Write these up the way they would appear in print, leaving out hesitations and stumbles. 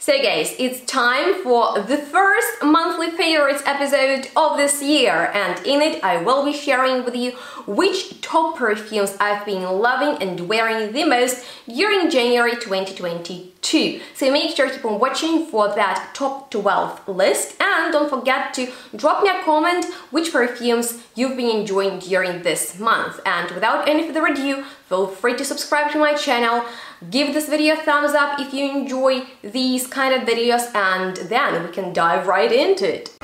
So guys, it's time for the first monthly favorites episode of this year, and in it I will be sharing with you which top perfumes I've been loving and wearing the most during January 2022. So make sure to keep on watching for that top 12 list, and don't forget to drop me a comment which perfumes you've been enjoying during this month. And without any further ado, feel free to subscribe to my channel, give this video a thumbs up if you enjoy these kind of videos, and then we can dive right into it.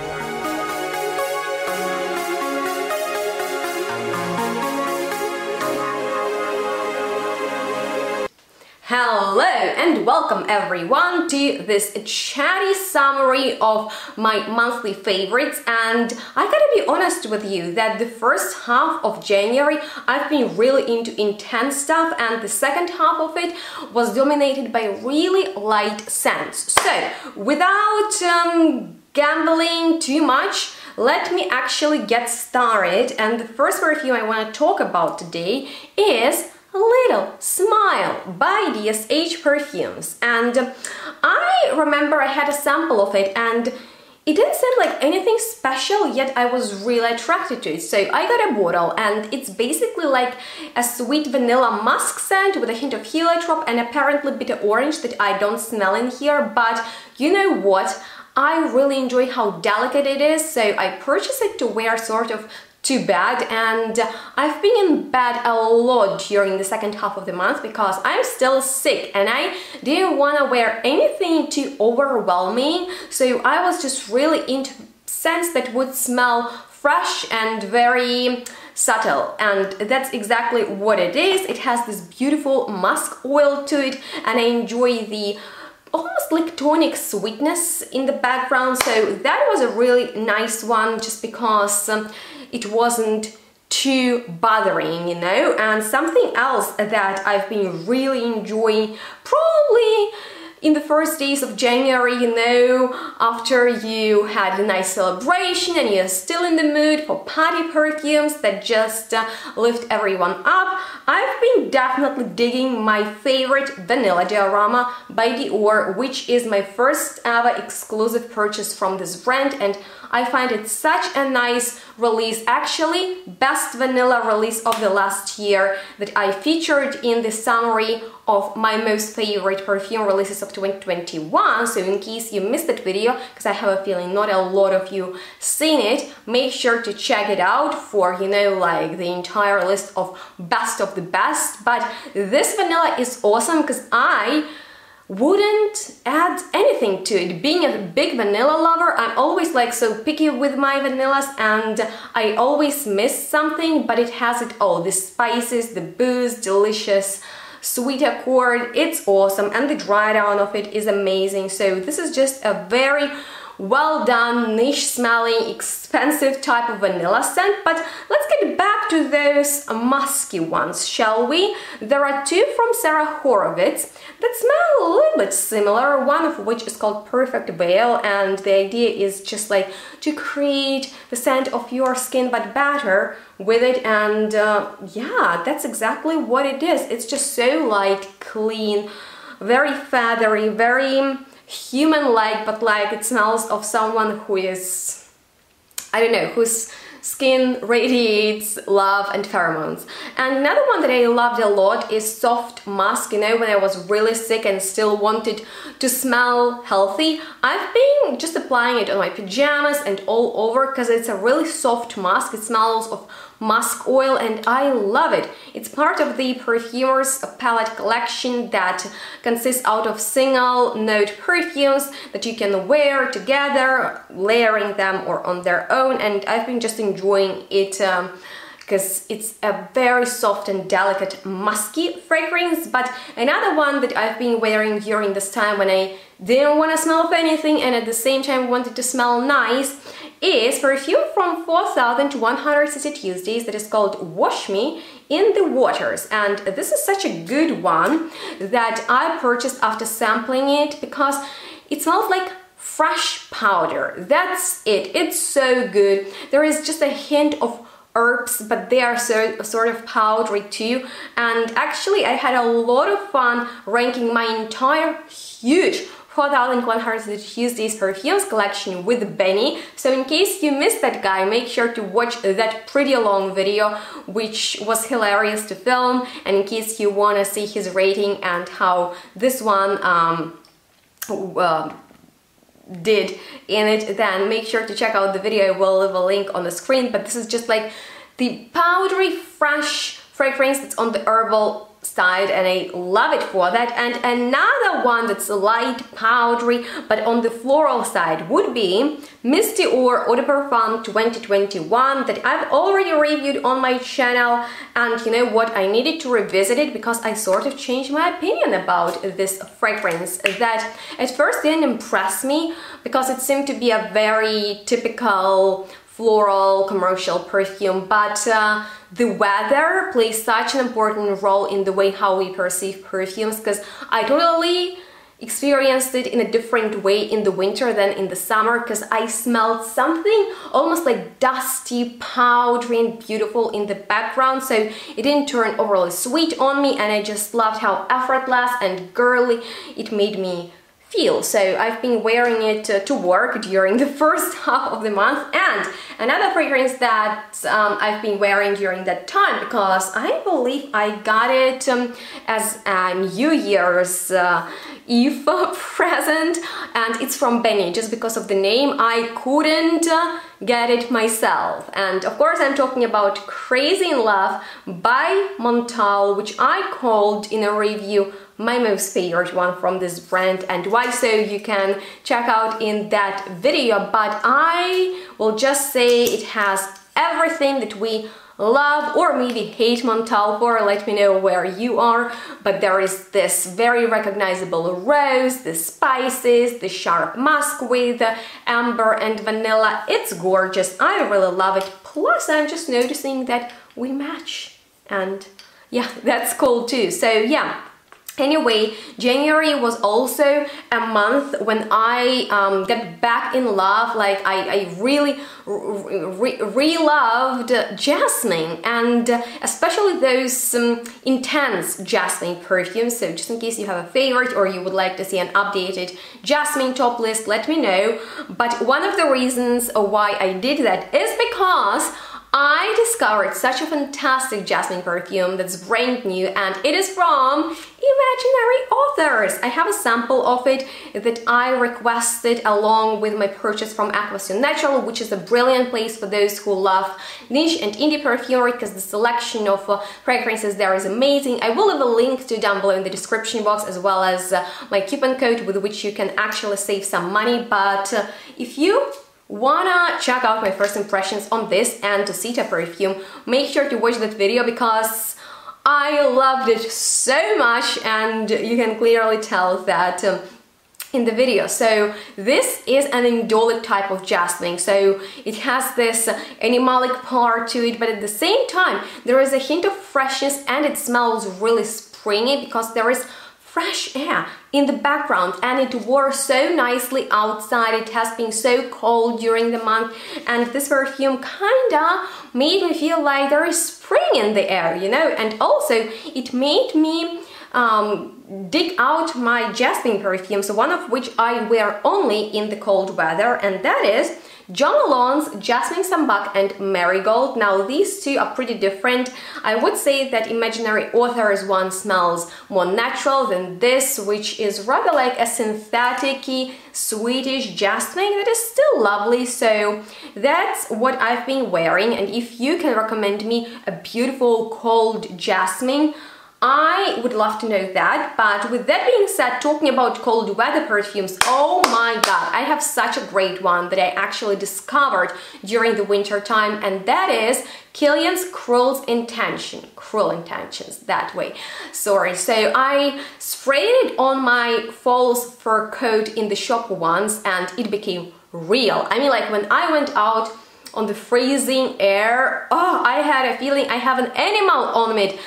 Hello and welcome everyone to this chatty summary of my monthly favorites, and I gotta be honest with you that the first half of January I've been really into intense stuff, and the second half of it was dominated by really light scents. So without gambling too much, let me actually get started, and the first perfume I want to talk about today is Little Smile by DSH Perfumes. And I remember I had a sample of it and it didn't seem like anything special, yet I was really attracted to it. So I got a bottle, and it's basically like a sweet vanilla musk scent with a hint of heliotrope and apparently bitter orange that I don't smell in here. But you know what? I really enjoy how delicate it is, so I purchased it to wear sort of to bed, and I've been in bed a lot during the second half of the month because I'm still sick and I didn't want to wear anything too overwhelming, so I was just really into scents that would smell fresh and very subtle, and that's exactly what it is. It has this beautiful musk oil to it, and I enjoy the almost like tonic sweetness in the background, so that was a really nice one just because it wasn't too bothering, you know. And something else that I've been really enjoying, probably in the first days of January, you know, after you had a nice celebration and you're still in the mood for party perfumes that just lift everyone up, I've been definitely digging my favorite vanilla diorama by Dior, which is my first ever exclusive purchase from this brand, and I find it such a nice release, actually best vanilla release of the last year that I featured in the summary of my most favorite perfume releases of 2021. So in case you missed that video, because I have a feeling not a lot of you seen it, make sure to check it out for, you know, like the entire list of best of the best. But this vanilla is awesome because I wouldn't add anything to it. Being a big vanilla lover, I'm always like so picky with my vanillas, and I always miss something, but it has it all. The spices, the booze, delicious sweet accord, it's awesome, and the dry down of it is amazing. So this is just a very well done, niche smelling, expensive type of vanilla scent. But let's get back to those musky ones, shall we? There are two from Sarah Horowitz that smell a little bit similar, one of which is called Perfect Veil, and the idea is just like to create the scent of your skin but better with it, and yeah, that's exactly what it is. It's just so light, clean, very feathery, very human-like, but like it smells of someone who is, I don't know, whose skin radiates love and pheromones. And another one that I loved a lot is Soft Musk. You know, when I was really sick and still wanted to smell healthy, I've been just applying it on my pajamas and all over because it's a really soft musk. It smells of musk oil and I love it. It's part of the Perfumer's palette collection that consists out of single note perfumes that you can wear together, layering them or on their own, and I've been just enjoying it because it's a very soft and delicate musky fragrance. But another one that I've been wearing during this time when I didn't want to smell of anything and at the same time wanted to smell nice is perfume from 4100cc Tuesdays that is called Wash Me in the Waters, and this is such a good one that I purchased after sampling it because it smells like fresh powder. That's it. It's so good. There is just a hint of herbs, but they are so sort of powdery too, and actually I had a lot of fun ranking my entire huge 4,100 USD perfumes collection with Benny. So in case you missed that guy, make sure to watch that pretty long video, which was hilarious to film. And in case you want to see his rating and how this one did in it, then make sure to check out the video. I will leave a link on the screen. But this is just like the powdery fresh fragrance that's on the herbal side, and I love it for that. And another one that's light powdery but on the floral side would be Miss Dior Eau de Parfum 2021 that I've already reviewed on my channel. And you know what, I needed to revisit it because I sort of changed my opinion about this fragrance that at first didn't impress me because it seemed to be a very typical floral commercial perfume, but the weather plays such an important role in the way how we perceive perfumes, because I totally experienced it in a different way in the winter than in the summer, because I smelled something almost like dusty, powdery and beautiful in the background, so it didn't turn overly sweet on me, and I just loved how effortless and girly it made me feel. So I've been wearing it to work during the first half of the month. And another fragrance that I've been wearing during that time, because I believe I got it as a New Year's Eve present, and it's from Benny. Just because of the name, I couldn't get it myself. And of course I'm talking about Crazy in Love by MONTALE, which I called in a review my most favorite one from this brand, and why so you can check out in that video. But I will just say it has everything that we love or maybe hate MONTALE for. Let me know where you are. But there is this very recognizable rose, the spices, the sharp musk with amber and vanilla. It's gorgeous. I really love it. Plus I'm just noticing that we match, and yeah, that's cool too. So yeah. Anyway, January was also a month when I got back in love. Like I really re-loved Jasmine, and especially those intense Jasmine perfumes. So just in case you have a favorite or you would like to see an updated Jasmine top list, let me know. But one of the reasons why I did that is because I discovered such a fantastic Jasmine perfume that's brand new, and it is from Imaginary Authors. I have a sample of it that I requested along with my purchase from Aqua Natural, which is a brilliant place for those who love niche and indie perfumery, because the selection of fragrances there is amazing. I will leave a link to down below in the description box, as well as my coupon code with which you can actually save some money. But if you wanna check out my first impressions on this and Tosita perfume, make sure to watch that video because I loved it so much, and you can clearly tell that in the video. So this is an indolic type of jasmine, so it has this animalic part to it, but at the same time there is a hint of freshness, and it smells really springy because there is fresh air in the background, and it wore so nicely outside. It has been so cold during the month, and this perfume kinda made me feel like there is spring in the air, you know. And also it made me dig out my Jasmine perfumes, one of which I wear only in the cold weather, and that is Jo Malone's Jasmine Sambac and Marigold. Now these two are pretty different. I would say that Imaginary Authors one smells more natural than this, which is rather like a synthetic-y, sweetish jasmine that is still lovely. So that's what I've been wearing, and if you can recommend me a beautiful cold jasmine, I would love to know that. But with that being said, talking about cold weather perfumes, oh my god, I have such a great one that I actually discovered during the winter time, and that is KILIAN's Cruel Intentions, that way, sorry. So I sprayed it on my false fur coat in the shop once, and it became real. I mean, like when I went out on the freezing air, oh, I had a feeling I have an animal on me.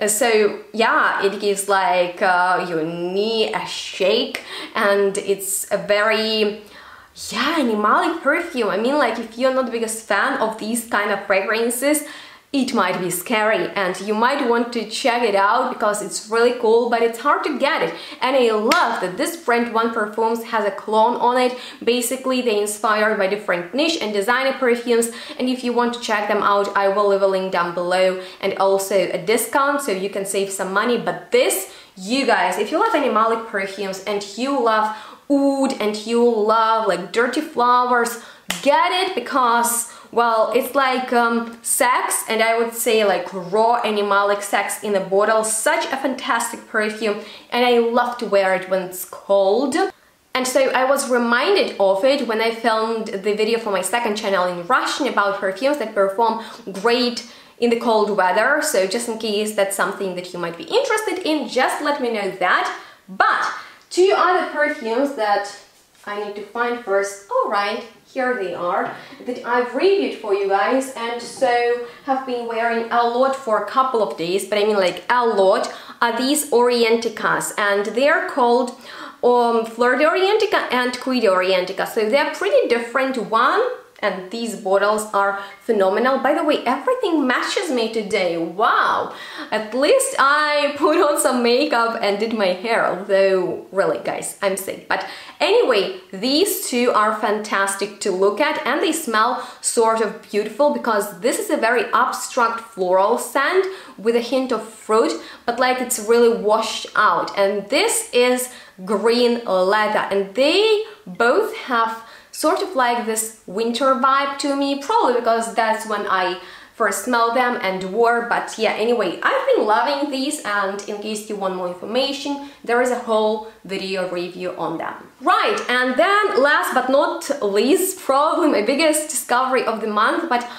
So yeah, it gives like your knee a shake, and it's a very animalic perfume. I mean, like if you're not the biggest fan of these kind of fragrances, it might be scary and you might want to check it out because it's really cool, but it's hard to get it. And I love that this brand One Perfumes has a clone on it. Basically, they inspired by different niche and designer perfumes, and if you want to check them out, I will leave a link down below and also a discount so you can save some money. But this, you guys, if you love animalic perfumes and you love oud and you love like dirty flowers, get it, because well, it's like sex, and I would say like raw animalic sex in a bottle. Such a fantastic perfume, and I love to wear it when it's cold. And so I was reminded of it when I filmed the video for my second channel in Russian about perfumes that perform great in the cold weather. So just in case that's something that you might be interested in, just let me know that. But two other perfumes that I need to find first. All right, here they are, that I've reviewed for you guys and so have been wearing a lot for a couple of days, but I mean like a lot, are these ORIENTICAs, and they are called FLEUR de ORIENTICA and CUIR de ORIENTICA. So they're pretty different. And these bottles are phenomenal. By the way, everything matches me today. Wow! At least I put on some makeup and did my hair, although really guys, I'm sick. But anyway, these two are fantastic to look at, and they smell sort of beautiful because this is a very abstract floral scent with a hint of fruit, but like it's really washed out. And this is green leather, and they both have sort of like this winter vibe to me, probably because that's when I first smelled them and wore. But yeah, anyway, I've been loving these, and in case you want more information, there is a whole video review on them. Right, and then last but not least, probably my biggest discovery of the month, but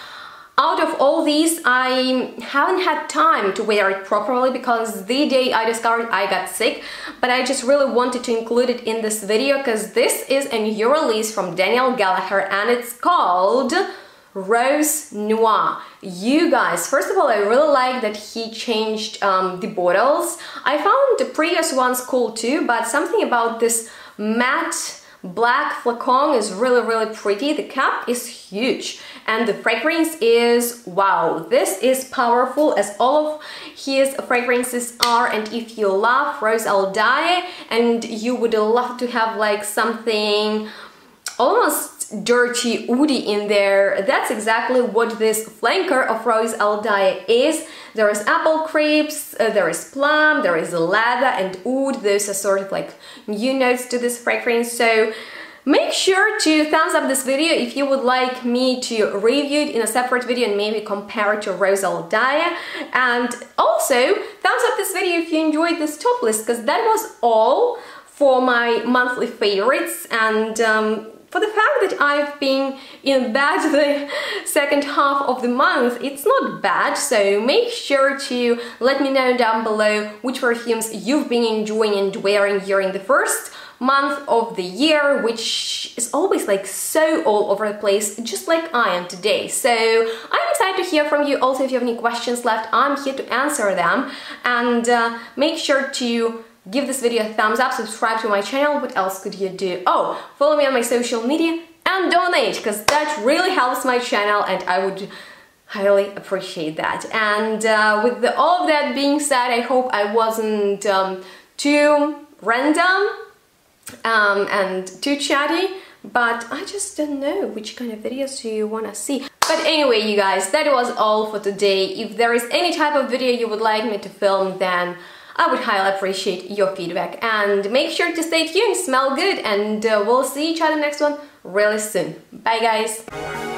out of all these, I haven't had time to wear it properly because the day I discovered I got sick, but I just really wanted to include it in this video because this is a new release from GALLAGHER and it's called Rose Noir. You guys, first of all, I really like that he changed the bottles. I found the previous ones cool too, but something about this matte black flacon is really pretty. The cap is huge and the fragrance is wow. This is powerful as all of his fragrances are, and if you love Rose Aldaye and you would love to have like something almost dirty oudy in there, that's exactly what this flanker of Rose Aldaye is. There is apple crepes, there is plum, there is leather and oud. Those are sort of like new notes to this fragrance. So make sure to thumbs up this video if you would like me to review it in a separate video and maybe compare it to Rose Aldaye. And also thumbs up this video if you enjoyed this top list, because that was all for my monthly favorites. And for the fact that I've been in bed the second half of the month, it's not bad. So make sure to let me know down below which perfumes you've been enjoying and wearing during the first month of the year, which is always like so all over the place, just like I am today. So I'm excited to hear from you. Also, if you have any questions left, I'm here to answer them. And make sure to give this video a thumbs up, subscribe to my channel. What else could you do? Oh, follow me on my social media and donate, because that really helps my channel and I would highly appreciate that. And with all of that being said, I hope I wasn't too random and too chatty, but I just don't know which kind of videos do you want to see. But anyway, you guys, that was all for today. If there is any type of video you would like me to film, then I would highly appreciate your feedback. And make sure to stay tuned, smell good, and we'll see each other next one really soon. Bye guys!